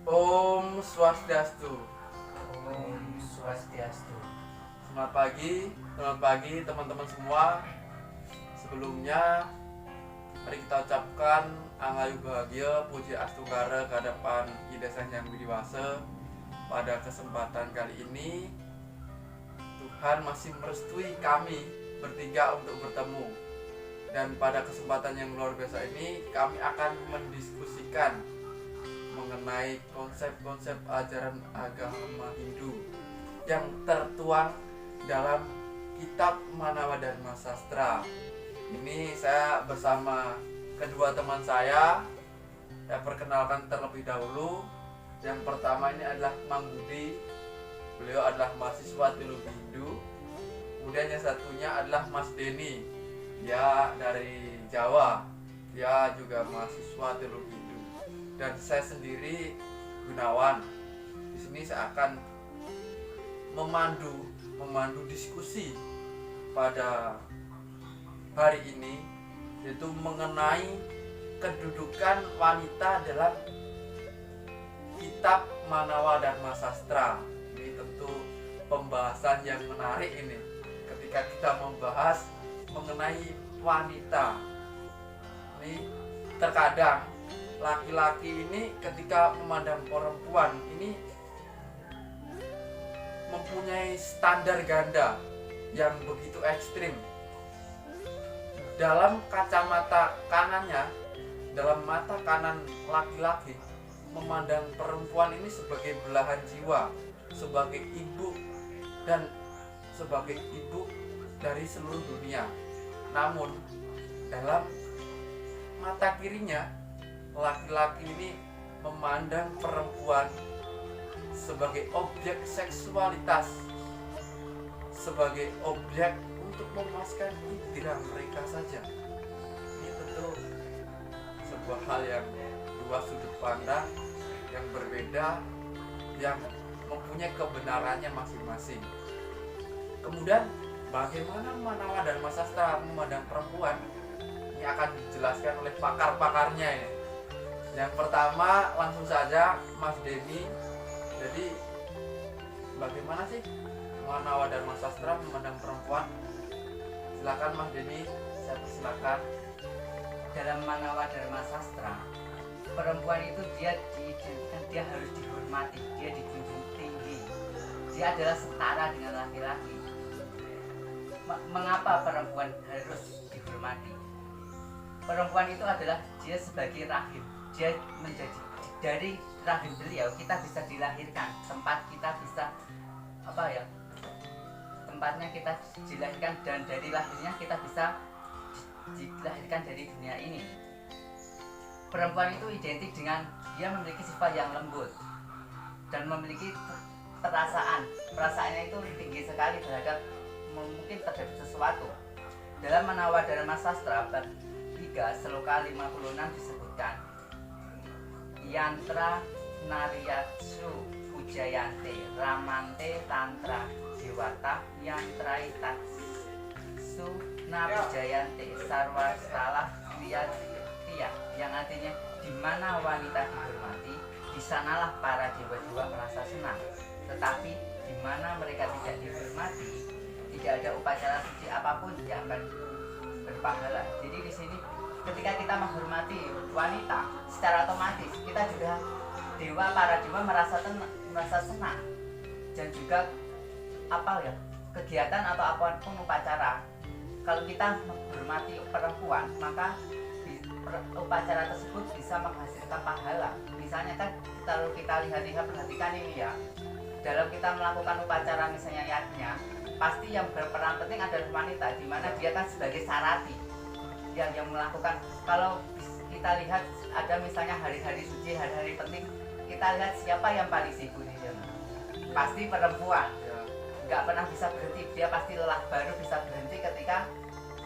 Om Swastiastu. Om Swastiastu. Selamat pagi teman-teman semua. Sebelumnya mari kita ucapkan Angayu bahagia, puji astungkara kehadapan Ida Sang Hyang Widiwasa. Pada kesempatan kali ini Tuhan masih merestui kami bertiga untuk bertemu. Dan pada kesempatan yang luar biasa ini kami akan mendiskusikan mengenai konsep-konsep ajaran agama Hindu yang tertuang dalam kitab Manawa Dharma Sastra. Ini saya bersama kedua teman saya perkenalkan terlebih dahulu. Yang pertama ini adalah Mang Budi. Beliau adalah mahasiswa teologi Hindu. Kemudian yang satunya adalah Mas Denny. Dia dari Jawa. Dia juga mahasiswa teologi Hindu. Dan saya sendiri Gunawan. Di sini saya akan memandu diskusi pada hari ini, yaitu mengenai kedudukan wanita dalam kitab Manawa Dharma Sastra. Ini tentu pembahasan yang menarik ini ketika kita membahas mengenai wanita. Ini terkadang laki-laki ini ketika memandang perempuan ini mempunyai standar ganda yang begitu ekstrim. Dalam kacamata kanannya, dalam mata kanan laki-laki, memandang perempuan ini sebagai belahan jiwa, sebagai ibu dan sebagai ibu dari seluruh dunia. Namun dalam mata kirinya, laki-laki ini memandang perempuan sebagai objek seksualitas, sebagai objek untuk memuaskan indera mereka saja. Ini tentu sebuah hal yang dua sudut pandang yang berbeda, yang mempunyai kebenarannya masing-masing. Kemudian bagaimana Manawa Dharma Sastra memandang perempuan? Ini akan dijelaskan oleh pakar-pakarnya ini. Yang pertama langsung saja Mas Denny. Jadi bagaimana sih Manawa Dharma Sastra memandang perempuan? Silakan Mas Denny, saya persilakan. Dalam Manawa Dharma Sastra, perempuan itu dia diidentikan, dia harus dihormati, dia dijunjung tinggi. Dia adalah setara dengan laki-laki. Mengapa perempuan harus dihormati? Perempuan itu adalah dia sebagai rahim. Dia menjadi dari rahim beliau kita bisa dilahirkan, tempat kita bisa tempatnya kita dilahirkan, dan dari lahirnya kita bisa dilahirkan dari dunia ini. Perempuan itu identik dengan dia memiliki sifat yang lembut dan memiliki perasaannya itu tinggi sekali terhadap mungkin terhadap sesuatu. Dalam Manawa Dharma Sastra bab 3 sloka 56 disebutkan, Yantra Naryatsu Pujayante Ramante Tantra Jiwata Yantraitatsu Napujayante Sarwastalah Liyatia, yang artinya di mana wanita dihormati, di sanalah para dewa-dewa merasa senang. Tetapi di mana mereka tidak dihormati, tidak ada upacara suci apapun yang akan berpahala. Jadi di sini ketika kita menghormati wanita, secara otomatis kita juga para dewa merasa senang. Dan juga kegiatan atau apapun upacara, kalau kita menghormati perempuan, maka upacara tersebut bisa menghasilkan pahala. Misalnya kan kalau kita perhatikan ini ya, dalam kita melakukan upacara misalnya yajna, pasti yang berperan penting adalah wanita, di mana dia kan sebagai sarati yang melakukan. Kalau kita lihat ada misalnya hari-hari suci, hari-hari penting, kita lihat siapa yang paling sibuk di sana. Pasti perempuan. Nggak pernah bisa berhenti, dia pasti lelah, baru bisa berhenti ketika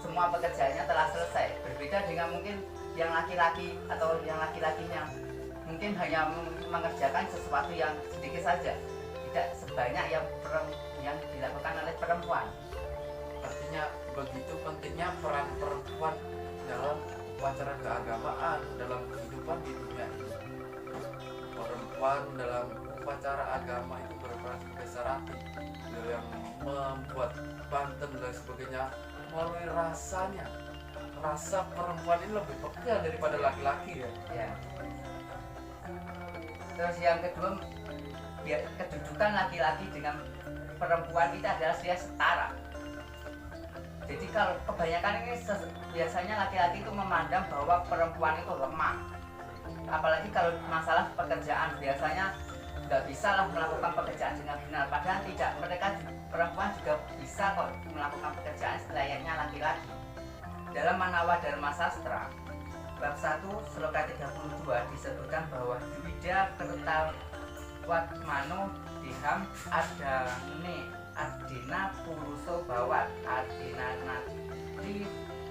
semua pekerjaannya telah selesai. Berbeda dengan mungkin yang laki-laki atau yang laki-lakinya mungkin hanya mengerjakan sesuatu yang sedikit saja, tidak sebanyak yang dilakukan oleh perempuan. Artinya begitu pentingnya peran perempuan dalam upacara keagamaan, dalam kehidupan di dunia ini. perempuan dalam upacara agama itu berperan sebagai sarati, beliau yang membuat pantun dan sebagainya melalui rasanya. Rasa perempuan ini lebih peka daripada laki-laki ya. Ya. Terus yang kedua, kedudukan laki-laki dengan perempuan itu adalah dia setara. Jadi kalau kebanyakan ini biasanya laki-laki itu memandang bahwa perempuan itu lemah. Apalagi kalau masalah pekerjaan, biasanya nggak bisa lah melakukan pekerjaan dengan benar. Padahal tidak, mereka perempuan juga bisa kok melakukan pekerjaan selayaknya laki-laki. Dalam Manawa Dharma Sastra bab 1 sloka 32 disebutkan bahwa Dwija Kertawatmano Diham Adane Adina Puruso Bawat Adina Nati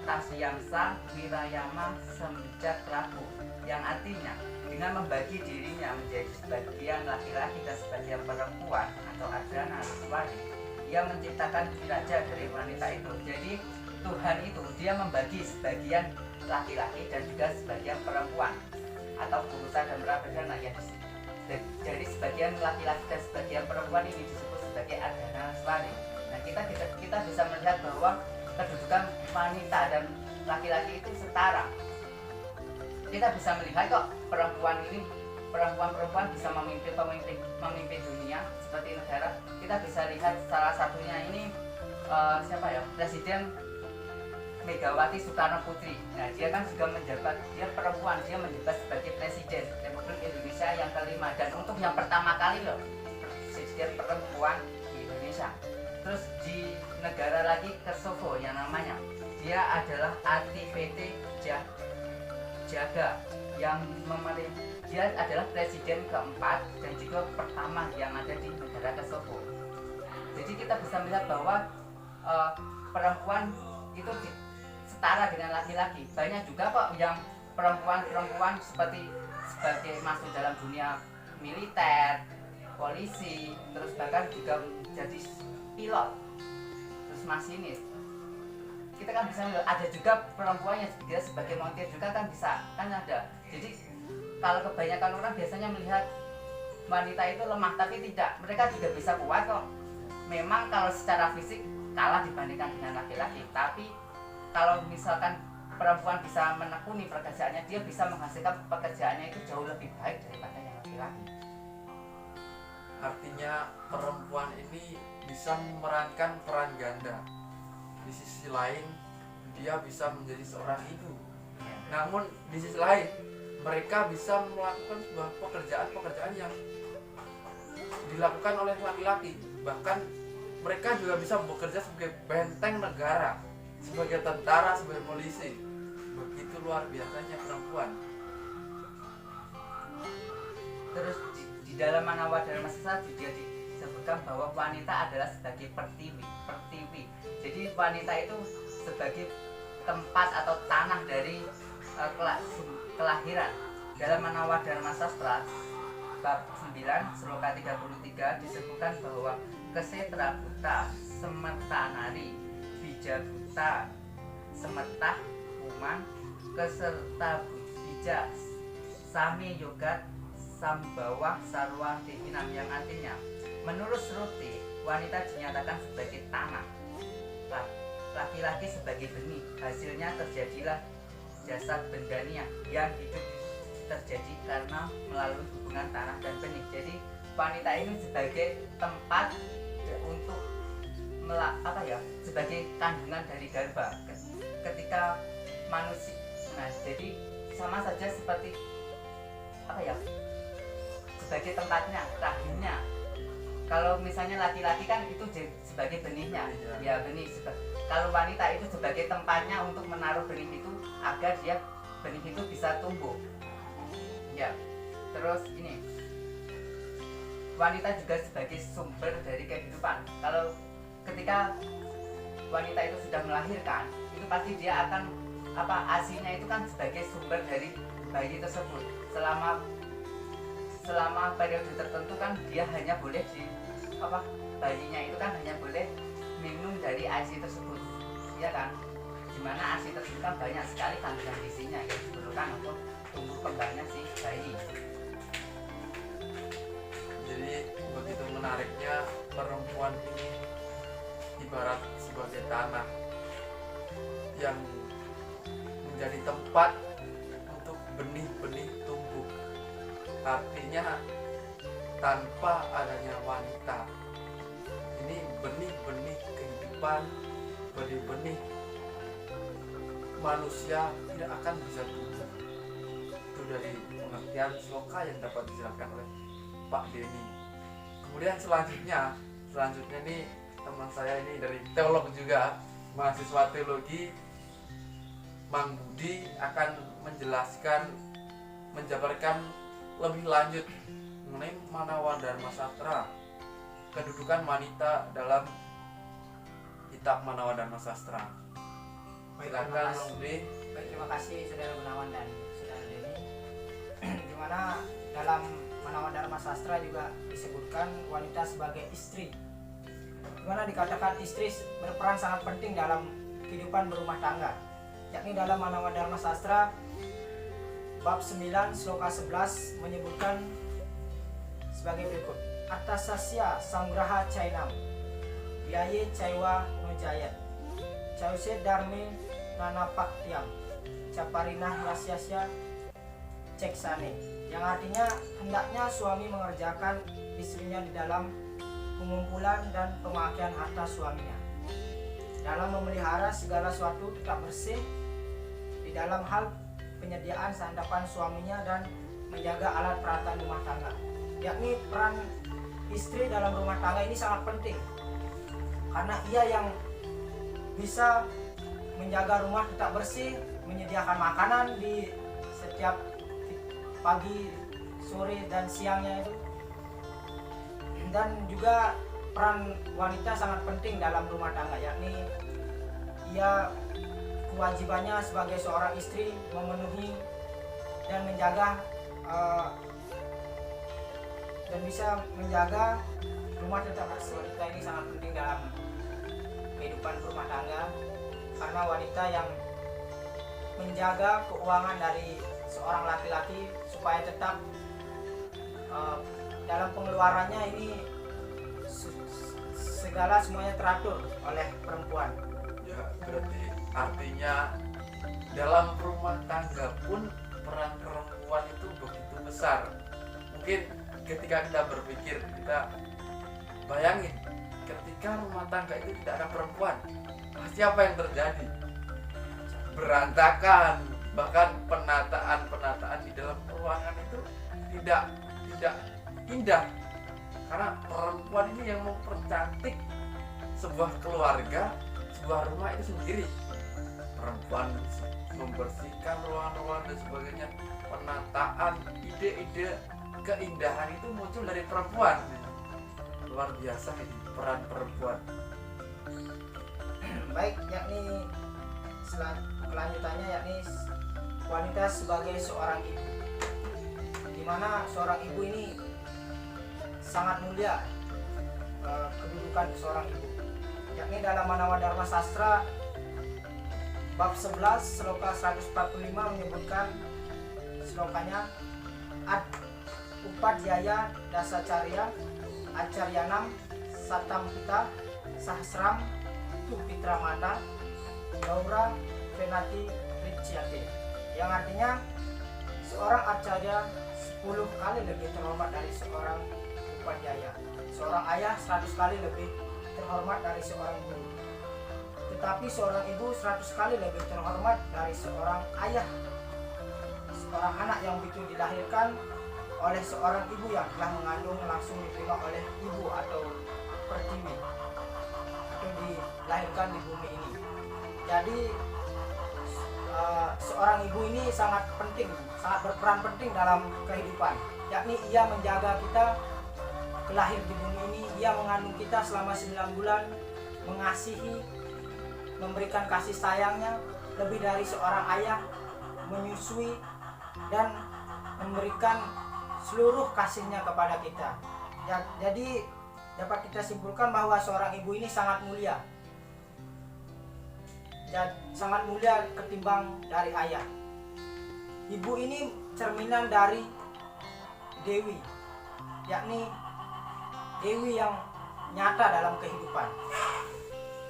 Tasyangsa Wirayama Semjak Laku, yang artinya dengan membagi dirinya menjadi sebagian laki-laki dan sebagian perempuan atau Adana Swari, ia menciptakan raja dari wanita itu. Jadi Tuhan itu dia membagi sebagian laki-laki dan juga sebagian perempuan atau Purusa dan Prabhadana ya. Jadi sebagian laki-laki dan sebagian perempuan ini disebut sebagai Adana Swari. Nah kita bisa melihat bahwa kedudukan wanita dan laki-laki itu setara. Kita bisa melihat kok perempuan bisa memimpin dunia seperti negara. Kita bisa lihat salah satunya ini siapa ya, Presiden Megawati Soekarno Putri. Nah dia kan juga menjabat, dia perempuan, dia menjabat sebagai Presiden Republik Indonesia yang kelima, dan untuk yang pertama kali loh Presiden perempuan di Indonesia. Terus di negara lagi Kosovo yang namanya, dia adalah Ativete Jaga yang dia adalah presiden keempat dan juga pertama yang ada di negara Kosovo. Jadi kita bisa melihat bahwa perempuan itu setara dengan laki-laki. Banyak juga kok yang perempuan sebagai masuk dalam dunia militer, polisi, terus bahkan juga jadi pilot, terus masinis. Kita kan bisa melihat ada juga perempuan yang dia sebagai montir juga kan bisa, kan ada. Jadi kalau kebanyakan orang biasanya melihat wanita itu lemah, tapi tidak, mereka juga bisa kuat kok. Memang kalau secara fisik kalah dibandingkan dengan laki-laki, tapi kalau misalkan perempuan bisa menekuni pekerjaannya, dia bisa menghasilkan pekerjaannya itu jauh lebih baik daripada yang laki-laki. Artinya perempuan ini bisa memerankan peran ganda. Di sisi lain dia bisa menjadi seorang ibu. Namun di sisi lain mereka bisa melakukan sebuah pekerjaan yang dilakukan oleh laki-laki. Bahkan mereka juga bisa bekerja sebagai benteng negara, sebagai tentara, sebagai polisi. Begitu luar biasanya perempuan. Terus di dalam Manawa Dharma Sastra juga disebutkan bahwa wanita adalah sebagai pertiwi. Jadi wanita itu sebagai tempat atau tanah dari kelahiran. Dalam Manawa Dharma Sastra bab 9 sloka 33 disebutkan bahwa Kesetra Buta Semerta Nari, Bija Buta Semertah Uman, Keserta Bija Sami Yogat Sambawah Sarwa Divinam, yang artinya menurut Shruti wanita dinyatakan sebagai tanah, laki-laki sebagai benih. Hasilnya terjadilah jasad bendania yang hidup terjadi karena melalui hubungan tanah dan benih. Jadi wanita ini sebagai tempat untuk sebagai kandungan dari garba ketika manusia. Nah jadi sama saja seperti sebagai tempatnya, rahimnya. Kalau misalnya laki-laki kan itu sebagai benihnya, ya benih. Kalau wanita itu sebagai tempatnya untuk menaruh benih itu agar benih itu bisa tumbuh. Ya, terus ini wanita juga sebagai sumber dari kehidupan. Kalau ketika wanita itu sudah melahirkan, itu pasti dia akan asinya itu kan sebagai sumber dari bayi tersebut. Selama periode tertentu kan dia hanya boleh bayinya itu kan hanya boleh minum dari ASI tersebut, ya kan? Dimana ASI tersebut kan banyak sekali kandungan gizinya yang diperlukan untuk tumbuh kembangnya si bayi. tanah yang menjadi tempat untuk benih-benih tumbuh. Artinya tanpa adanya wanita, ini benih-benih kehidupan, benih-benih manusia tidak akan bisa tumbuh. Itu dari pengertian sloka yang dapat dijelaskan oleh Pak Denny. Kemudian selanjutnya nih teman saya ini dari teolog juga, mahasiswa teologi, Mang Budi akan menjelaskan, menjabarkan lebih lanjut mengenai Manawa Dharma Sastra, kedudukan wanita dalam kitab Manawa Dharma Sastra. Silakan Mang Budi. Baik, terima kasih Saudara Gunawan dan Saudara Denny. Di mana dalam Manawa Dharma Sastra juga disebutkan wanita sebagai istri. Di mana dikatakan istri berperan sangat penting dalam kehidupan berumah tangga. Yakni dalam Manawa Dharma Sastra bab 9 sloka 11 menyebutkan sebagai berikut. Atasasya samgraha cainam biaye caiwa no jayat cause dharme nanapak tiam caparinah yasyasya ceksane, yang artinya hendaknya suami mengerjakan istrinya di dalam pengumpulan dan pemakaian harta suaminya, dalam memelihara segala sesuatu tetap bersih, di dalam hal penyediaan santapan suaminya dan menjaga alat peralatan rumah tangga. Yakni peran istri dalam rumah tangga ini sangat penting, karena ia yang bisa menjaga rumah tetap bersih, menyediakan makanan di setiap pagi, sore, dan siangnya itu. Dan juga peran wanita sangat penting dalam rumah tangga, yakni ia kewajibannya sebagai seorang istri memenuhi dan menjaga dan bisa menjaga rumah tetap bersih. Wanita ini sangat penting dalam kehidupan rumah tangga, karena wanita yang menjaga keuangan dari seorang laki-laki supaya tetap dalam pengeluarannya ini segala semuanya teratur oleh perempuan. Ya, berarti artinya dalam rumah tangga pun peran perempuan itu begitu besar. Mungkin ketika kita berpikir, kita bayangin ketika rumah tangga itu tidak ada perempuan, pasti apa yang terjadi? Berantakan. Bahkan penataan di dalam ruangan itu tidak indah, karena perempuan ini yang mempercantik sebuah keluarga, sebuah rumah itu sendiri. Perempuan membersihkan ruangan-ruangan dan sebagainya, penataan, ide-ide keindahan itu muncul dari perempuan. Luar biasa ini peran perempuan. Baik, yakni kelanjutannya yakni wanita sebagai seorang ibu, di mana seorang ibu ini sangat mulia kedudukan seorang ibu, yakni dalam Manawa Dharma Sastra bab 11 sloka 145 menyebutkan slokanya ad upadhyaya dasacarya acaryanam satam pita sahasram tu pitra mata gaura venati ricyate, yang artinya seorang acarya 10 kali lebih terhormat dari seorang upadhyaya, seorang ayah 100 kali lebih terhormat dari seorang guru, tetapi seorang ibu 100 kali lebih terhormat dari seorang ayah. Seorang anak yang begitu dilahirkan oleh seorang ibu yang telah mengandung langsung diterima oleh ibu atau pertiwi, atau dilahirkan di bumi ini. Jadi seorang ibu ini sangat penting, sangat berperan penting dalam kehidupan, yakni ia menjaga kita kelahir di bumi ini, ia mengandung kita selama 9 bulan, mengasihi, memberikan kasih sayangnya lebih dari seorang ayah, menyusui dan memberikan seluruh kasihnya kepada kita. Jadi dapat kita simpulkan bahwa seorang ibu ini sangat mulia, dan sangat mulia ketimbang dari ayah. Ibu ini cerminan dari Dewi, yakni Dewi yang nyata dalam kehidupan.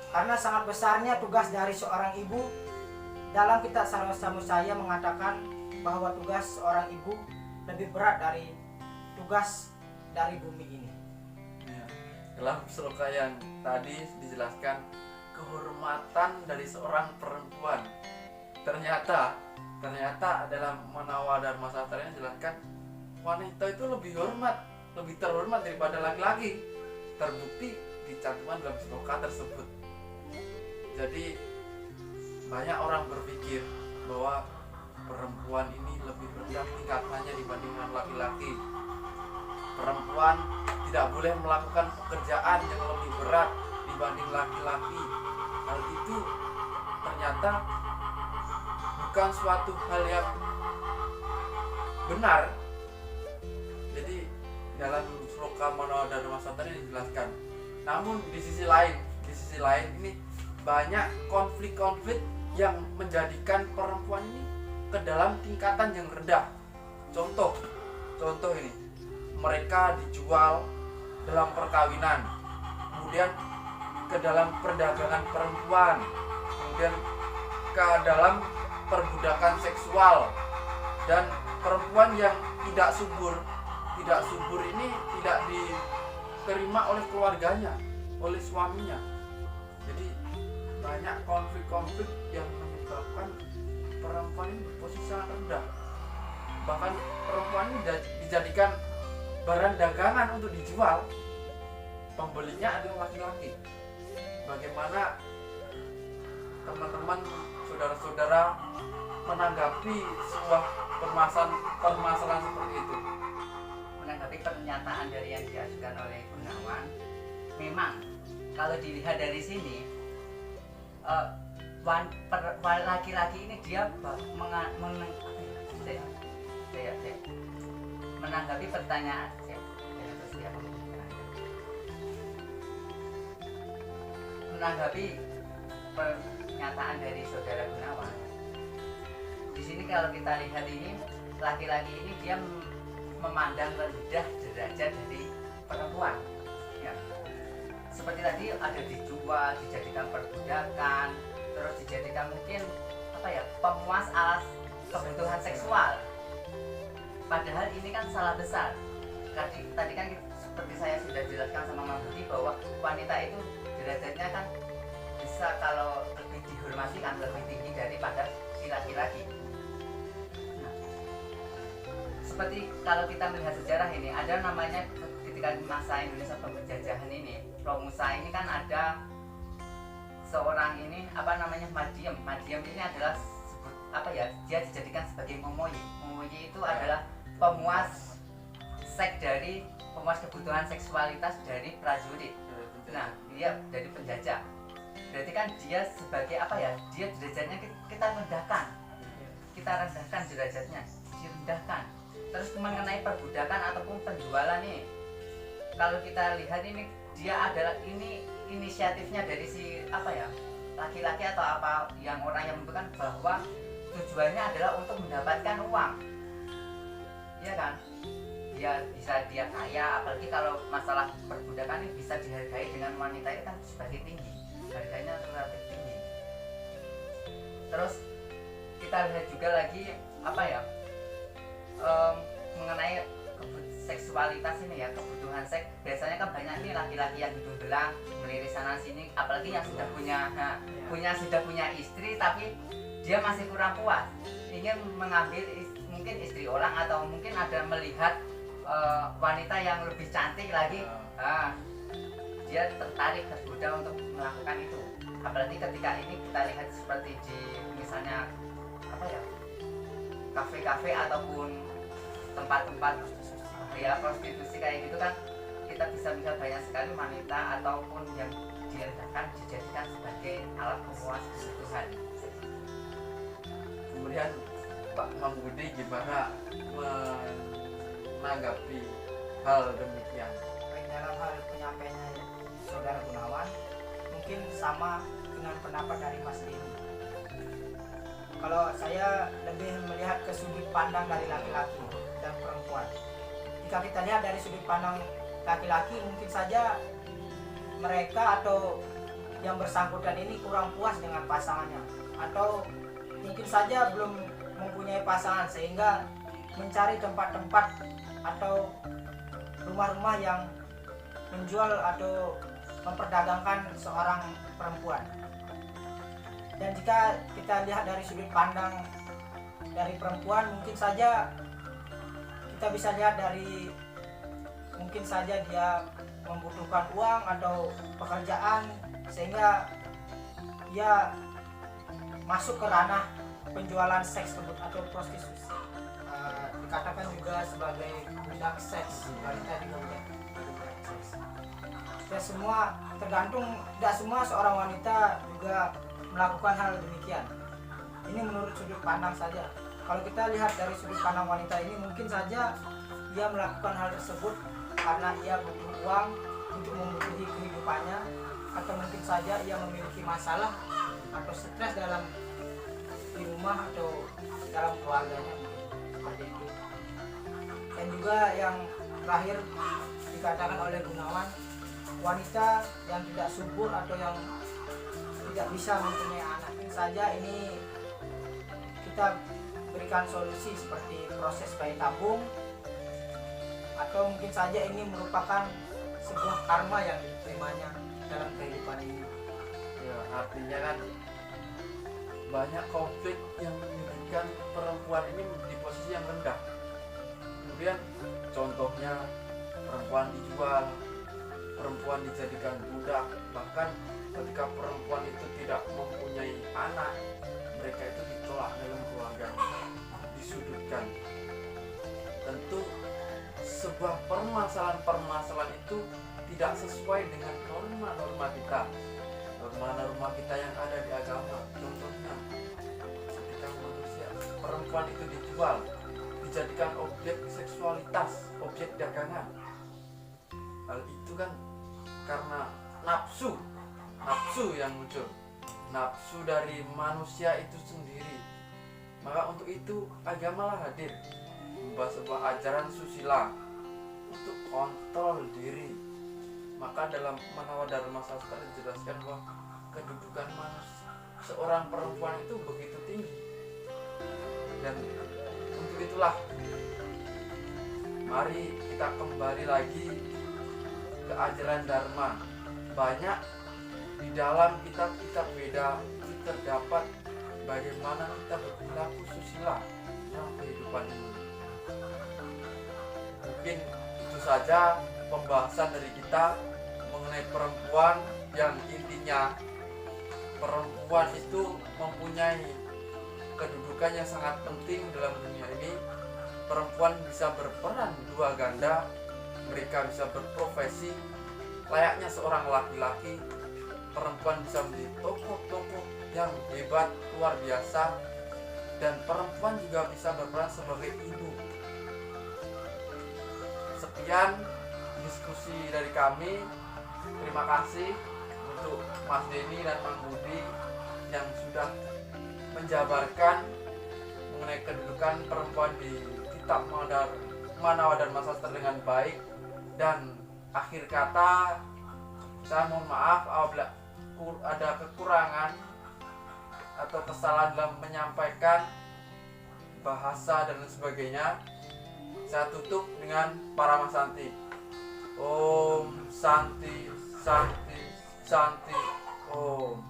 Karena sangat besarnya tugas dari seorang ibu. Dalam kitab Sarwa saya mengatakan bahwa tugas seorang ibu lebih berat dari tugas dari bumi ini. Ya. Dalam sloka yang tadi dijelaskan kehormatan dari seorang perempuan. Ternyata dalam Manawa Dharma Sastra ini dijelaskan wanita itu lebih terhormat daripada laki-laki. Terbukti dicantumkan dalam sloka tersebut. Jadi banyak orang berpikir bahwa perempuan ini lebih rendah tingkatannya dibandingkan laki-laki. Perempuan tidak boleh melakukan pekerjaan yang lebih berat dibanding laki-laki. Hal itu ternyata bukan suatu hal yang benar. Jadi dalam sloka Manawa Dharma Sastra ini dijelaskan. Namun di sisi lain ini banyak konflik-konflik yang menjadikan perempuan ini ke dalam tingkatan yang rendah. Contoh ini, mereka dijual dalam perkawinan, kemudian ke dalam perdagangan perempuan, kemudian ke dalam perbudakan seksual, dan perempuan yang tidak subur ini tidak diterima oleh keluarganya, oleh suaminya. Jadi banyak konflik-konflik yang menyebabkan perempuan ini berposisi sangat rendah. Bahkan perempuan ini dijadikan barang dagangan untuk dijual. Pembelinya adalah laki-laki. Bagaimana teman-teman, saudara-saudara menanggapi sebuah permasalahan seperti itu? Menanggapi pernyataan dari yang diajukan oleh Gunawan, memang kalau dilihat dari sini laki-laki ini dia menanggapi pertanyaan pernyataan dari saudara Gunawan. Di sini kalau kita lihat ini, laki-laki ini dia memandang rendah derajat dari perempuan. Ya. Seperti tadi ada dijual, dijadikan perbudakan, terus dijadikan mungkin pemuas alas kebutuhan seksual. Padahal ini kan salah besar. Tadi kan seperti saya sudah jelaskan sama Mang Budi bahwa wanita itu derajatnya kan bisa kalau lebih dihormati kan lebih tinggi daripada si laki-laki. Nah, seperti kalau kita melihat sejarah ini, ada namanya ketika masa Indonesia penjajahan ini, Romusa ini kan ada seorang ini Madiem ini adalah dia dijadikan sebagai momoyi. Momoyi itu adalah pemuas kebutuhan seksualitas dari prajurit. Nah, dia dari penjajah. Berarti kan dia sebagai dia derajatnya kita rendahkan derajatnya, direndahkan. Terus mengenai perbudakan ataupun penjualan nih, kalau kita lihat ini dia adalah inisiatifnya dari si laki-laki atau yang orang yang membutuhkan, bahwa tujuannya adalah untuk mendapatkan uang, ya kan? Dia kaya, apalagi kalau masalah perbudakan ini bisa dihargai dengan wanita itu kan sebagai tinggi, harganya relatif tinggi. Terus kita lihat juga lagi mengenai seksualitas ini ya, kebutuhan seks. Biasanya kan banyak nih laki-laki yang hidung belang, melirik sana sini, apalagi yang sudah punya istri tapi dia masih kurang puas, ingin mengambil mungkin istri orang, atau mungkin ada melihat wanita yang lebih cantik lagi, dia tertarik, tergoda untuk melakukan itu. Apalagi ketika ini kita lihat seperti di misalnya kafe-kafe ataupun tempat-tempat prostitusi kayak gitu kan, kita bisa melihat banyak sekali wanita ataupun yang direndahkan dijadikan sebagai alat pemuas kebutuhan. Kemudian Pak Mang Budi gimana menanggapi hal demikian? Dalam hal penyampaiannya saudara Gunawan, mungkin sama dengan pendapat dari Mas Dini. Kalau saya lebih melihat ke sudut pandang dari laki-laki dan perempuan. Jika kita lihat dari sudut pandang laki-laki, mungkin saja mereka atau yang bersangkutan ini kurang puas dengan pasangannya, atau mungkin saja belum mempunyai pasangan sehingga mencari tempat-tempat atau rumah-rumah yang menjual atau memperdagangkan seorang perempuan. Dan jika kita lihat dari sudut pandang dari perempuan, mungkin saja kita bisa lihat dari mungkin saja dia membutuhkan uang atau pekerjaan sehingga dia masuk ke ranah penjualan seks atau prostitusi. Dikatakan juga sebagai budak seks, wanita juga budak seks. Ya, semua tergantung, tidak semua seorang wanita juga melakukan hal demikian. Ini menurut sudut pandang saja. Kalau kita lihat dari sudut pandang wanita ini, mungkin saja dia melakukan hal tersebut karena ia butuh uang untuk memenuhi kehidupannya, atau mungkin saja ia memiliki masalah atau stres di rumah atau dalam keluarganya, seperti itu. Dan juga yang terakhir dikatakan oleh Gunawan, wanita yang tidak subur atau yang tidak bisa mempunyai anak. Mungkin saja ini kita berikan solusi seperti proses bayi tabung, atau mungkin saja ini merupakan sebuah karma yang diterimanya dalam kehidupan ini. Ya, artinya kan banyak konflik yang menyebabkan perempuan ini di posisi yang rendah. Kemudian contohnya perempuan dijual, perempuan dijadikan budak, bahkan ketika perempuan itu tidak mempunyai anak, mereka itu ditolak dalam keluarga, disudutkan. Tentu sebuah permasalahan itu tidak sesuai dengan norma-norma kita, norma-norma kita yang ada di agama. Contohnya ketika manusia, perempuan itu dijual, dijadikan objek seksualitas, objek dagangan. Hal itu kan karena nafsu yang muncul, nafsu dari manusia itu sendiri. Maka untuk itu agamalah hadir membawa sebuah ajaran susila untuk kontrol diri. Maka dalam Manawa Dharma Sastra dijelaskan bahwa kedudukan manusia seorang perempuan itu begitu tinggi. Dan untuk itulah mari kita kembali lagi ke ajaran Dharma. Banyak di dalam kitab-kitab Veda itu terdapat bagaimana kita berperilaku susila dalam kehidupan ini. Mungkin itu saja pembahasan dari kita mengenai perempuan, yang intinya perempuan itu mempunyai kedudukan yang sangat penting dalam dunia ini. Perempuan bisa berperan dua ganda, mereka bisa berprofesi layaknya seorang laki-laki. Perempuan bisa menjadi tokoh-tokoh yang hebat, luar biasa, dan perempuan juga bisa berperan sebagai ibu. Sekian diskusi dari kami. Terima kasih untuk Mas Denny dan Mang Budi yang sudah menjabarkan mengenai kedudukan perempuan di kitab Manawa Dharma Sastra dengan baik. Dan akhir kata, saya mohon maaf apabila ada kekurangan atau kesalahan dalam menyampaikan bahasa dan sebagainya. Saya tutup dengan Paramasanti. Om Santi Santi Santi Om.